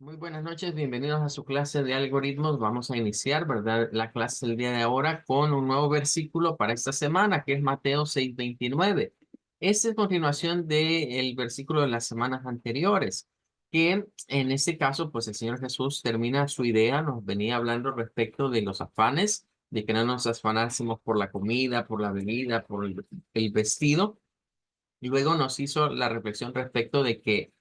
Muy buenas noches, bienvenidos a su clase de algoritmos. Vamos a iniciar, ¿verdad? La clase del día de ahora con un nuevo versículo para esta semana, que es Mateo 6:29. Esta es continuación del versículo de las semanas anteriores, que en este caso, pues el Señor Jesús termina su idea, nos venía hablando respecto de los afanes, de que no nos afanásemos por la comida, por la bebida, por el vestido. Y luego nos hizo la reflexión respecto de que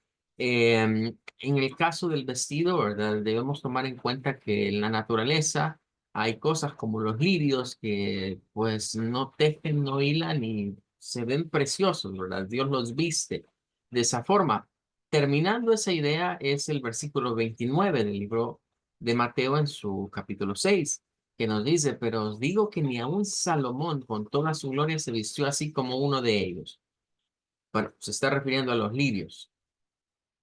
en el caso del vestido, ¿verdad? Debemos tomar en cuenta que en la naturaleza hay cosas como los lirios que pues no tejen, no hilan y se ven preciosos, ¿verdad? Dios los viste de esa forma. Terminando esa idea es el versículo 29 del libro de Mateo en su capítulo 6 que nos dice, pero os digo que ni aun Salomón con toda su gloria se vistió así como uno de ellos. Bueno, se está refiriendo a los lirios.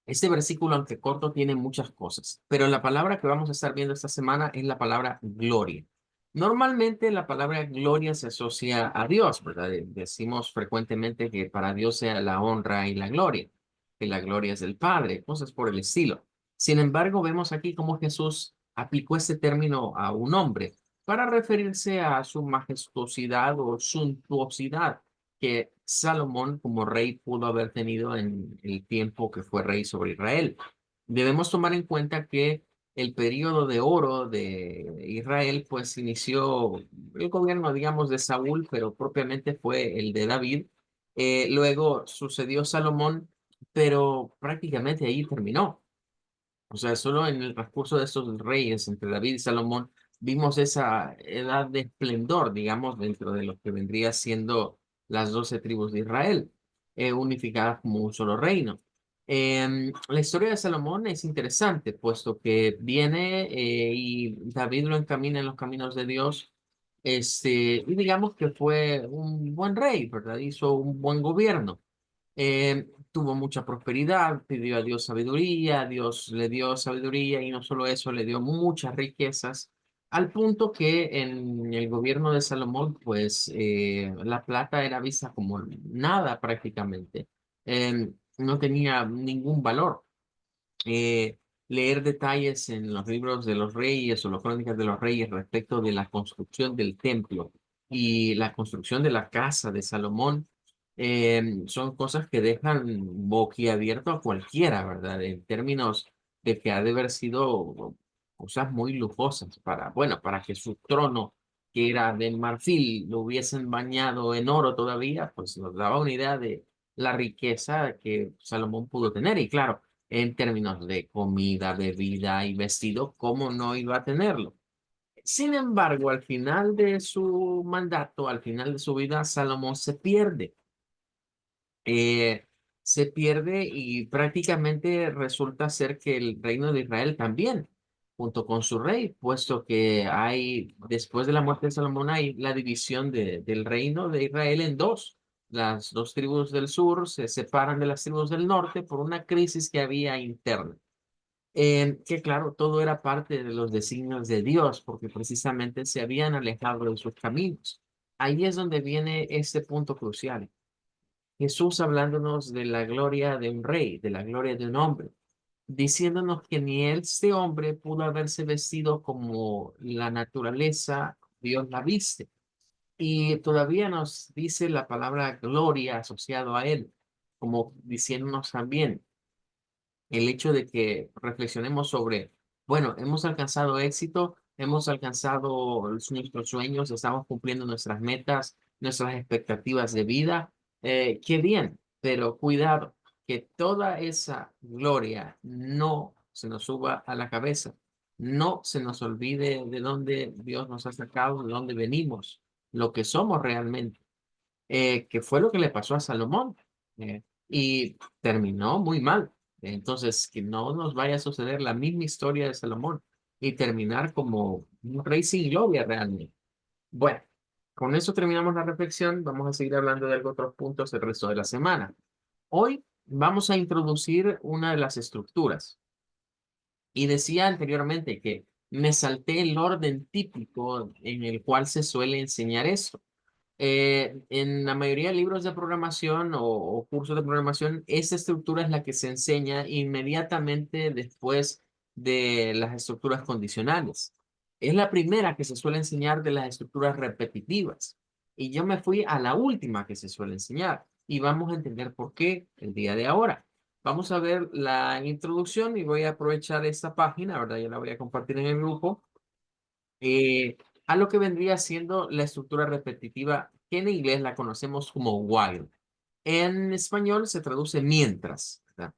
Este versículo, aunque corto, tiene muchas cosas, pero la palabra que vamos a estar viendo esta semana es la palabra gloria. Normalmente la palabra gloria se asocia a Dios, ¿verdad? Decimos frecuentemente que para Dios sea la honra y la gloria, que la gloria es del Padre, cosas por el estilo. Sin embargo, vemos aquí cómo Jesús aplicó este término a un hombre para referirse a su majestuosidad o suntuosidad que Salomón como rey pudo haber tenido en el tiempo que fue rey sobre Israel. Debemos tomar en cuenta que el periodo de oro de Israel pues inició el gobierno, digamos, de Saúl, pero propiamente fue el de David. Luego sucedió Salomón, pero prácticamente ahí terminó. O sea, solo en el transcurso de estos reyes entre David y Salomón vimos esa edad de esplendor, digamos, dentro de lo que vendría siendo las 12 tribus de Israel, unificadas como un solo reino. La historia de Salomón es interesante, puesto que viene y David lo encamina en los caminos de Dios, y digamos que fue un buen rey, ¿verdad? Hizo un buen gobierno. Tuvo mucha prosperidad, pidió a Dios sabiduría, Dios le dio sabiduría y no solo eso, le dio muchas riquezas, al punto que en el gobierno de Salomón, pues la plata era vista como nada prácticamente. No tenía ningún valor. Leer detalles en los libros de los reyes o las crónicas de los reyes respecto de la construcción del templo y la construcción de la casa de Salomón son cosas que dejan boquiabierto a cualquiera, ¿verdad? En términos de que ha de haber sido cosas muy lujosas para, bueno, para que su trono, que era de marfil, lo hubiesen bañado en oro todavía, pues nos daba una idea de la riqueza que Salomón pudo tener. Y claro, en términos de comida, bebida y vestido, ¿cómo no iba a tenerlo? Sin embargo, al final de su mandato, al final de su vida, Salomón se pierde. Eh, Se pierde y prácticamente resulta ser que el reino de Israel también, junto con su rey, puesto que hay, después de la muerte de Salomón, hay la división del reino de Israel en dos. Las dos tribus del sur se separan de las tribus del norte por una crisis que había interna. Que claro, todo era parte de los designios de Dios, porque precisamente se habían alejado de sus caminos. Ahí es donde viene este punto crucial. Jesús hablándonos de la gloria de un rey, de la gloria de un hombre, diciéndonos que ni este hombre pudo haberse vestido como la naturaleza, Dios la viste. Y todavía nos dice la palabra gloria asociado a él, como diciéndonos también el hecho de que reflexionemos sobre, bueno, hemos alcanzado éxito, hemos alcanzado nuestros sueños, estamos cumpliendo nuestras metas, nuestras expectativas de vida, qué bien, pero cuidado, que toda esa gloria no se nos suba a la cabeza, no se nos olvide de dónde Dios nos ha sacado, de dónde venimos, lo que somos realmente, que fue lo que le pasó a Salomón, y terminó muy mal. Entonces, que no nos vaya a suceder la misma historia de Salomón y terminar como un rey sin gloria realmente. Bueno, con eso terminamos la reflexión. Vamos a seguir hablando de algo otros puntos el resto de la semana. Hoy vamos a introducir una de las estructuras. Y decía anteriormente que me salté el orden típico en el cual se suele enseñar esto. En la mayoría de libros de programación o cursos de programación, esta estructura es la que se enseña inmediatamente después de las estructuras condicionales. Es la primera que se suele enseñar de las estructuras repetitivas. Y yo me fui a la última que se suele enseñar. Y vamos a entender por qué el día de ahora. Vamos a ver la introducción y voy a aprovechar esta página, ¿verdad? Ya la voy a compartir en el grupo. eh, a lo que vendría siendo la estructura repetitiva, que en inglés la conocemos como while. En español se traduce mientras, ¿verdad?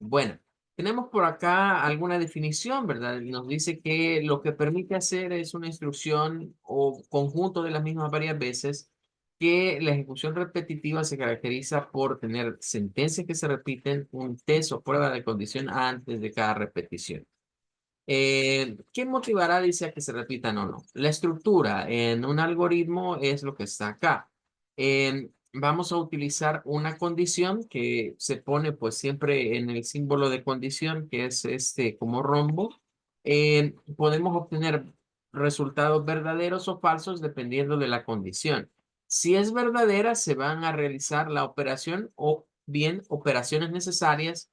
Bueno, tenemos por acá alguna definición, ¿verdad? Nos dice que lo que permite hacer es una instrucción o conjunto de las mismas varias veces, que la ejecución repetitiva se caracteriza por tener sentencias que se repiten, un test o prueba de condición antes de cada repetición. ¿Qué motivará, dice, a que se repitan o no? La estructura en un algoritmo es lo que está acá. Vamos a utilizar una condición que se pone pues siempre en el símbolo de condición, que es este como rombo. Podemos obtener resultados verdaderos o falsos dependiendo de la condición. Si es verdadera, se van a realizar la operación o bien operaciones necesarias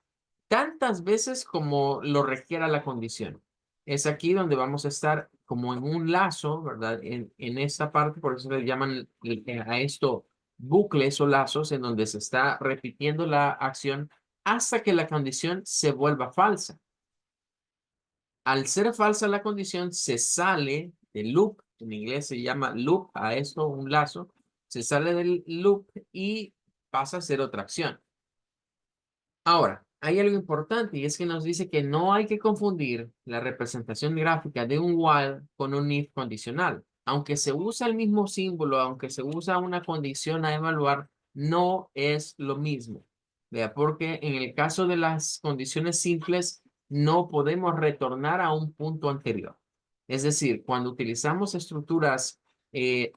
tantas veces como lo requiera la condición. Es aquí donde vamos a estar como en un lazo, ¿verdad? En esta parte, por eso le llaman a esto bucles o lazos, en donde se está repitiendo la acción hasta que la condición se vuelva falsa. Al ser falsa la condición, se sale del loop, en inglés se llama loop, a esto un lazo, se sale del loop y pasa a ser otra acción. Ahora, hay algo importante y es que nos dice que no hay que confundir la representación gráfica de un while con un if condicional. Aunque se usa el mismo símbolo, aunque se usa una condición a evaluar, no es lo mismo. Vea, porque en el caso de las condiciones simples, no podemos retornar a un punto anterior. Es decir, cuando utilizamos estructuras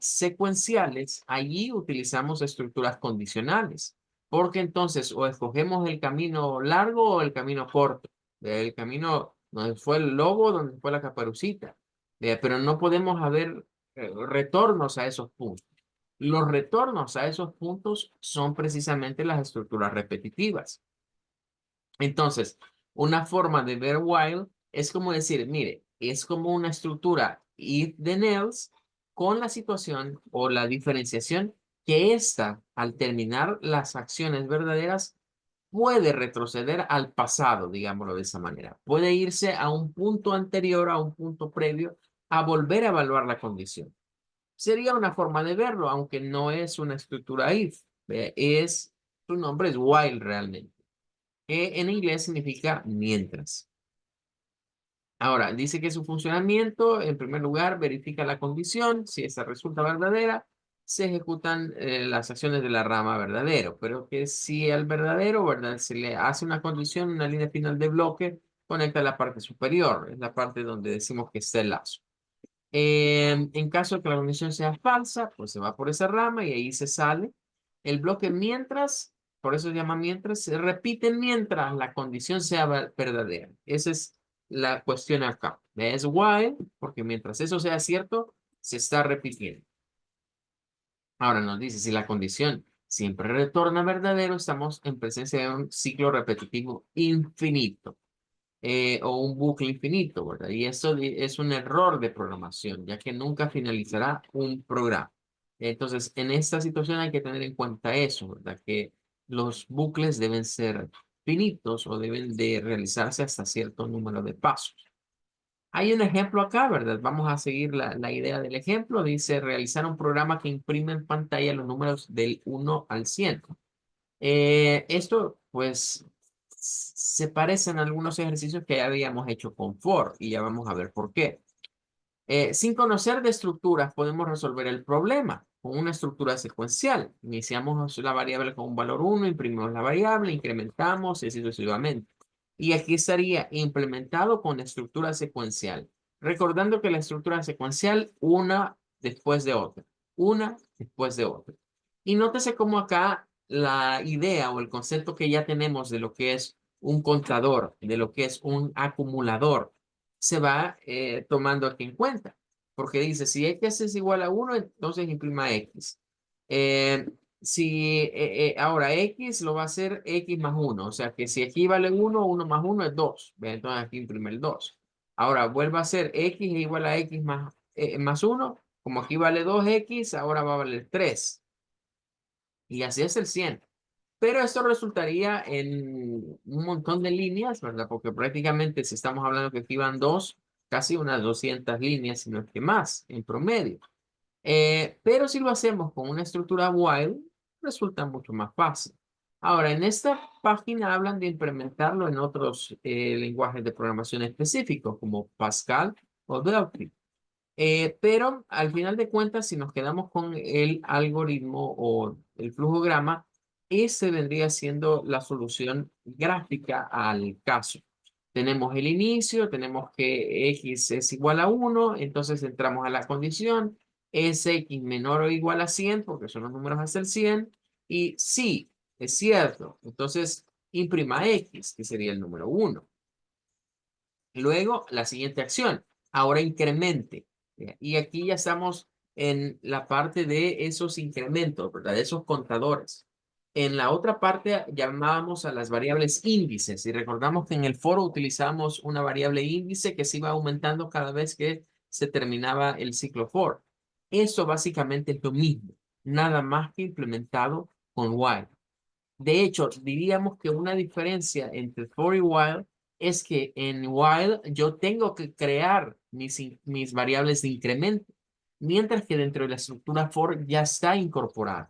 secuenciales, allí utilizamos estructuras condicionales. Porque entonces o escogemos el camino largo o el camino corto. El camino donde fue el lobo, donde fue la caperucita. Pero no podemos haber retornos a esos puntos. Los retornos a esos puntos son precisamente las estructuras repetitivas. Entonces, una forma de ver while es como decir, mire, es como una estructura if then else con la situación o la diferenciación que ésta, al terminar las acciones verdaderas, puede retroceder al pasado, digámoslo de esa manera. Puede irse a un punto anterior, a un punto previo, a volver a evaluar la condición. Sería una forma de verlo, aunque no es una estructura if. Su nombre es while realmente, que en inglés significa mientras. Ahora, dice que su funcionamiento, en primer lugar, verifica la condición. Si esa resulta verdadera, se ejecutan las acciones de la rama verdadero. Pero que si al verdadero, ¿verdad? Se le hace una condición, una línea final de bloque, conecta la parte superior. Es la parte donde decimos que está el lazo. En caso de que la condición sea falsa, pues se va por esa rama y ahí se sale. El bloque mientras, por eso se llama mientras, se repite mientras la condición sea verdadera. Esa es la cuestión acá. Es while, porque mientras eso sea cierto, se está repitiendo. Ahora nos dice, si la condición siempre retorna verdadero, estamos en presencia de un ciclo repetitivo infinito. O un bucle infinito, ¿verdad? Y eso es un error de programación, ya que nunca finalizará un programa. Entonces, en esta situación hay que tener en cuenta eso, ¿verdad? Que los bucles deben ser finitos o deben de realizarse hasta cierto número de pasos. Hay un ejemplo acá, ¿verdad? Vamos a seguir la idea del ejemplo. Dice, realizar un programa que imprime en pantalla los números del 1 al 100. Esto, pues, se parecen a algunos ejercicios que ya habíamos hecho con for y ya vamos a ver por qué. Sin conocer de estructuras, podemos resolver el problema con una estructura secuencial. Iniciamos la variable con un valor 1, imprimimos la variable, incrementamos y así sucesivamente. Y aquí estaría implementado con estructura secuencial. Recordando que la estructura secuencial, una después de otra, una después de otra. Y nótese cómo acá la idea o el concepto que ya tenemos de lo que es un contador, de lo que es un acumulador, se va tomando aquí en cuenta. Porque dice, si x es igual a 1, entonces imprima x. Si ahora X lo va a hacer X más uno, o sea que si aquí vale uno, uno más uno es 2. Entonces aquí imprime el 2. Ahora vuelve a ser X es igual a X más uno. Como aquí vale 2X, ahora va a valer 3. Y así es el 100. Pero esto resultaría en un montón de líneas, ¿verdad? Porque prácticamente si estamos hablando que aquí van dos, casi unas 200 líneas, si no es que más, en promedio. Pero si lo hacemos con una estructura while, resulta mucho más fácil. Ahora, en esta página hablan de implementarlo en otros lenguajes de programación específicos, como Pascal o Delphi. Pero al final de cuentas, si nos quedamos con el algoritmo o el flujograma, ese vendría siendo la solución gráfica al caso. Tenemos el inicio, tenemos que x es igual a 1, entonces entramos a la condición, es x menor o igual a 100, porque son los números hasta el 100, y sí, es cierto, entonces imprima x, que sería el número 1. Luego, la siguiente acción, ahora incremente. Y aquí ya estamos en la parte de esos incrementos, ¿verdad? De esos contadores. En la otra parte llamábamos a las variables índices y recordamos que en el foro utilizamos una variable índice que se iba aumentando cada vez que se terminaba el ciclo for. Eso básicamente es lo mismo, nada más que implementado con while. De hecho, diríamos que una diferencia entre for y while es que en while yo tengo que crear mis variables de incremento, mientras que dentro de la estructura for ya está incorporada.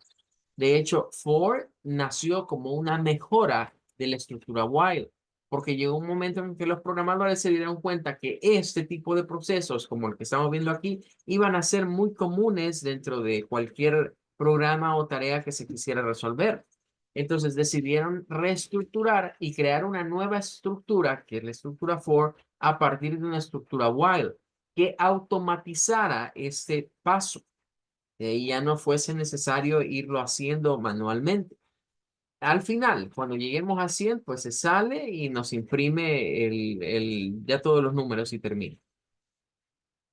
De hecho, for nació como una mejora de la estructura while, porque llegó un momento en que los programadores se dieron cuenta que este tipo de procesos, como el que estamos viendo aquí, iban a ser muy comunes dentro de cualquier programa o tarea que se quisiera resolver. Entonces decidieron reestructurar y crear una nueva estructura, que es la estructura for, a partir de una estructura while, que automatizara este paso. De ahí ya no fuese necesario irlo haciendo manualmente. Al final, cuando lleguemos a 100, pues se sale y nos imprime ya todos los números y termina.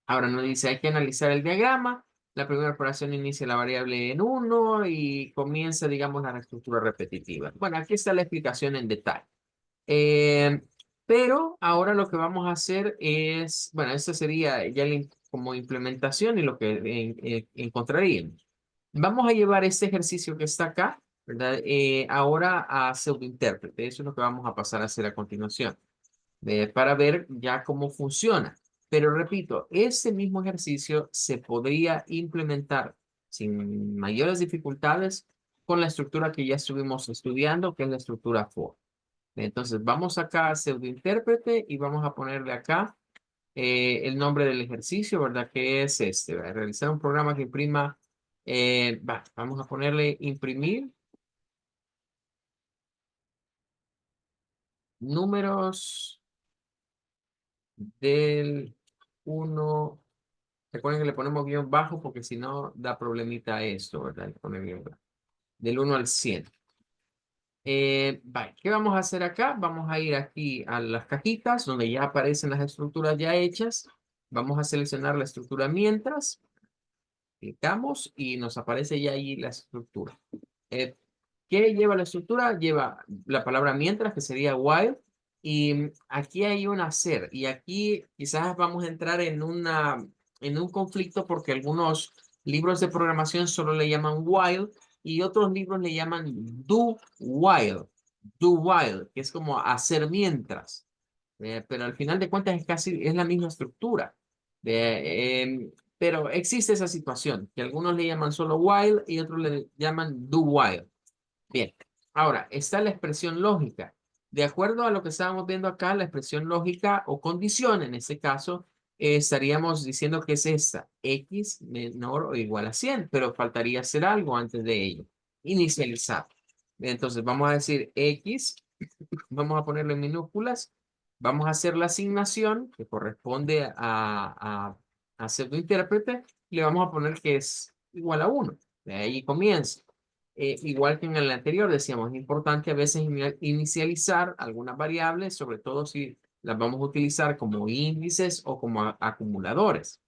Ahora nos dice, hay que analizar el diagrama. La primera operación inicia la variable en 1 y comienza, digamos, la estructura repetitiva. Bueno, aquí está la explicación en detalle. Eh, pero ahora lo que vamos a hacer es, bueno, esto sería ya como implementación y lo que encontraríamos. Vamos a llevar este ejercicio que está acá, ¿verdad? Ahora a pseudointérprete. Eso es lo que vamos a pasar a hacer a continuación, para ver ya cómo funciona. Pero repito, este mismo ejercicio se podría implementar sin mayores dificultades con la estructura que ya estuvimos estudiando, que es la estructura for. Entonces, vamos acá a pseudointérprete y vamos a ponerle acá el nombre del ejercicio, ¿verdad? Que es este, ¿verdad? Realizar un programa que imprima, vamos a ponerle imprimir números del uno. Recuerden que le ponemos guión bajo porque si no da problemita esto, ¿verdad? Le pone guión bajo. Del 1 al 100. ¿Qué vamos a hacer acá? Vamos a ir aquí a las cajitas donde ya aparecen las estructuras ya hechas. Vamos a seleccionar la estructura mientras. Clicamos y nos aparece ya ahí la estructura. Eh, ¿Qué lleva la estructura? Lleva la palabra mientras, que sería while. Y aquí hay un hacer. Y aquí quizás vamos a entrar en un conflicto porque algunos libros de programación solo le llaman while y otros libros le llaman do while. Do while, que es como hacer mientras. Pero al final de cuentas es la misma estructura. Pero existe esa situación, que algunos le llaman solo while y otros le llaman do while. Bien, ahora está la expresión lógica. De acuerdo a lo que estábamos viendo acá, la expresión lógica o condición, en este caso, estaríamos diciendo que es esta, x menor o igual a 100, pero faltaría hacer algo antes de ello. Inicializar. Entonces vamos a decir x, vamos a ponerlo en minúsculas, vamos a hacer la asignación que corresponde a pseudointérprete, y le vamos a poner que es igual a 1. De ahí comienza. Igual que en el anterior, decíamos, es importante a veces inicializar algunas variables, sobre todo si las vamos a utilizar como índices o como acumuladores.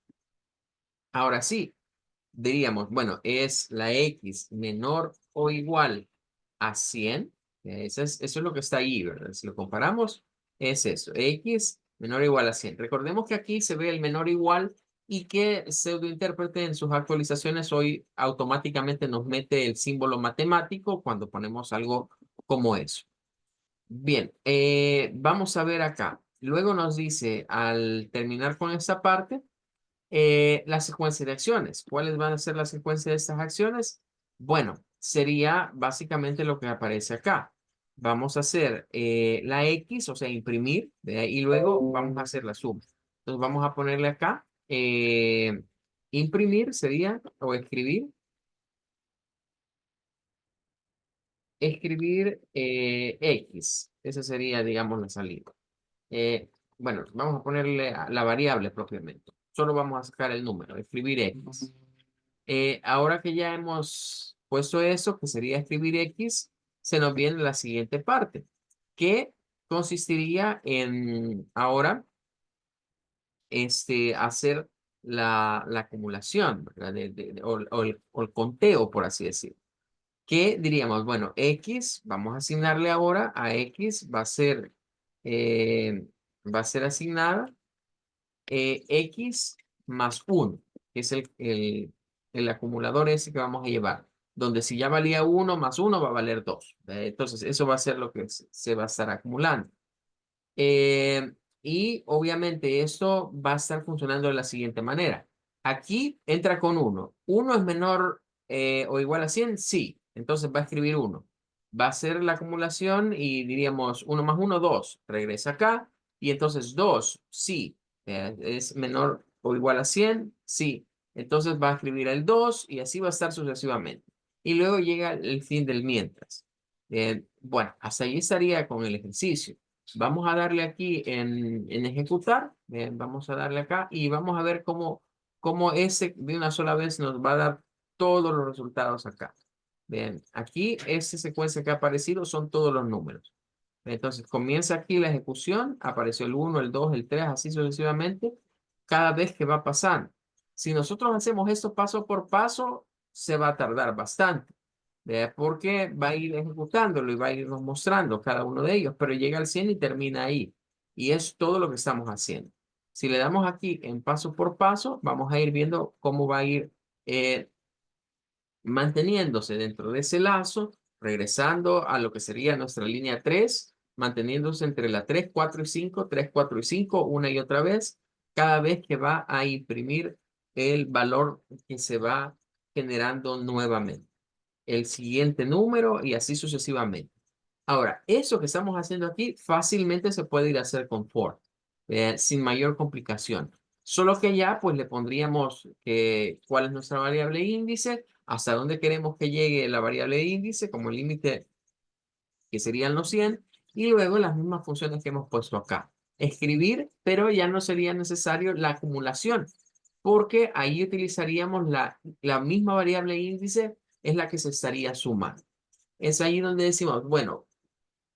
Ahora sí, diríamos, bueno, es la x menor o igual a 100, eso es lo que está ahí, ¿verdad? Si lo comparamos, es eso, x menor o igual a 100. Recordemos que aquí se ve el menor o igual y que pseudointérprete en sus actualizaciones hoy automáticamente nos mete el símbolo matemático cuando ponemos algo como eso. Bien, vamos a ver acá. Luego nos dice, al terminar con esta parte, la secuencia de acciones. ¿Cuáles van a ser la secuencia de estas acciones? Bueno, sería básicamente lo que aparece acá. Vamos a hacer la X, o sea, imprimir, y luego vamos a hacer la suma. Entonces vamos a ponerle acá, imprimir sería, o escribir X. Esa sería, digamos, la salida. Eh, bueno, vamos a ponerle a la variable propiamente. Solo vamos a sacar el número, escribir X. Ahora que ya hemos puesto eso, que sería escribir X, se nos viene la siguiente parte, que consistiría en ahora hacer la acumulación, ¿verdad? O el conteo, por así decirlo. ¿Qué diríamos? Bueno, X, vamos a asignarle ahora a X, eh, va a ser asignada X más 1, que es el acumulador ese que vamos a llevar, donde si ya valía 1 más 1 va a valer 2. Entonces, eso va a ser lo que se va a estar acumulando. Eh, y obviamente esto va a estar funcionando de la siguiente manera. Aquí entra con 1. 1 es menor o igual a 100, sí. Entonces va a escribir 1. Va a hacer la acumulación y diríamos 1 más 1, 2. Regresa acá. Y entonces 2, sí. Es menor o igual a 100, sí. Entonces va a escribir el 2 y así va a estar sucesivamente. Y luego llega el fin del mientras. Bueno, hasta ahí estaría con el ejercicio. Vamos a darle aquí en ejecutar. Bien, vamos a darle acá y vamos a ver cómo ese de una sola vez nos va a dar todos los resultados acá. Bien, aquí esa secuencia que ha aparecido son todos los números. Entonces comienza aquí la ejecución, apareció el 1, el 2, el 3, así sucesivamente, cada vez que va pasando. Si nosotros hacemos esto paso por paso, se va a tardar bastante. Porque va a ir ejecutándolo y va a irnos mostrando cada uno de ellos, pero llega al 100 y termina ahí. Y es todo lo que estamos haciendo. Si le damos aquí en paso por paso, vamos a ir viendo cómo va a ir eh, manteniéndose dentro de ese lazo, regresando a lo que sería nuestra línea 3, manteniéndose entre la 3, 4 y 5, 3, 4 y 5, una y otra vez, cada vez que va a imprimir el valor que se va generando nuevamente el siguiente número y así sucesivamente. Ahora, eso que estamos haciendo aquí fácilmente se puede ir a hacer con for, sin mayor complicación. Solo que ya pues le pondríamos cuál es nuestra variable índice, hasta dónde queremos que llegue la variable índice como el límite que serían los 100 y luego las mismas funciones que hemos puesto acá. Escribir, pero ya no sería necesario la acumulación, porque ahí utilizaríamos la misma variable índice, es la que se estaría sumando. Es ahí donde decimos, bueno,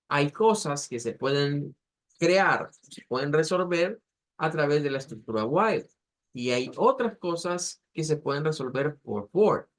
hay cosas que se pueden crear, se pueden resolver a través de la estructura while, y hay otras cosas que se pueden resolver por for.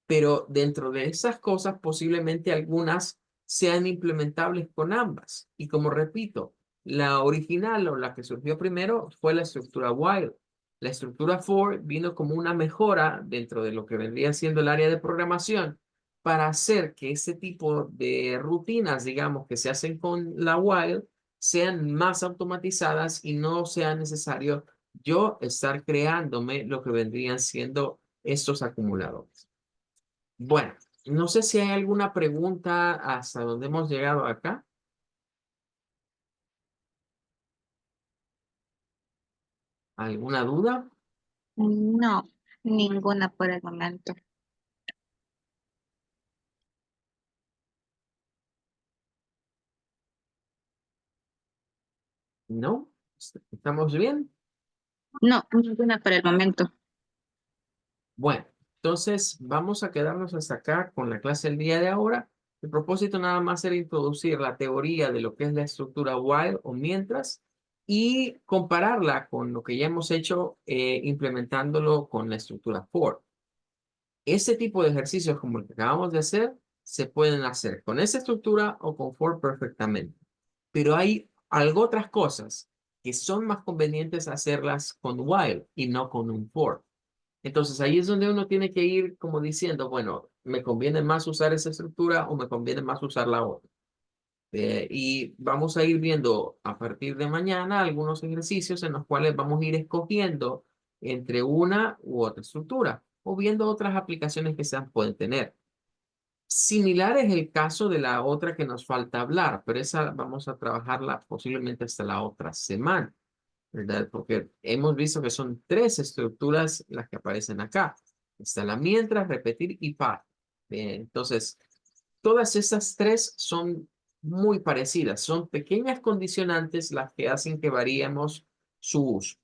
Pero dentro de esas cosas posiblemente algunas sean implementables con ambas. Y como repito, la original o la que surgió primero fue la estructura while. La estructura for vino como una mejora dentro de lo que vendría siendo el área de programación para hacer que ese tipo de rutinas, digamos, que se hacen con la while, sean más automatizadas y no sea necesario yo estar creándome lo que vendrían siendo estos acumuladores. Bueno, no sé si hay alguna pregunta hasta donde hemos llegado acá. ¿Alguna duda? No, ninguna por el momento. ¿No? ¿Estamos bien? No, ninguna por el momento. Bueno, entonces vamos a quedarnos hasta acá con la clase del día de ahora. El propósito nada más era introducir la teoría de lo que es la estructura while o mientras y compararla con lo que ya hemos hecho implementándolo con la estructura for. Este tipo de ejercicios como el que acabamos de hacer se pueden hacer con esa estructura o con for perfectamente. Pero hay algo otras cosas que son más convenientes hacerlas con while y no con un for. Entonces ahí es donde uno tiene que ir como diciendo, bueno, ¿me conviene más usar esa estructura o me conviene más usar la otra? Y vamos a ir viendo a partir de mañana algunos ejercicios en los cuales vamos a ir escogiendo entre una u otra estructura o viendo otras aplicaciones que se pueden tener. Similar es el caso de la otra que nos falta hablar, pero esa vamos a trabajarla posiblemente hasta la otra semana, ¿verdad? Porque hemos visto que son tres estructuras las que aparecen acá. Está la mientras, repetir y par. Bien, entonces, todas estas tres son muy parecidas. Son pequeñas condicionantes las que hacen que variemos su uso.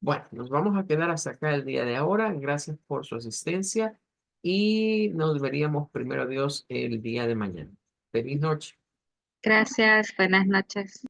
Bueno, nos vamos a quedar hasta acá el día de ahora. Gracias por su asistencia y nos veríamos primero Dios el día de mañana. Feliz noche. Gracias, buenas noches.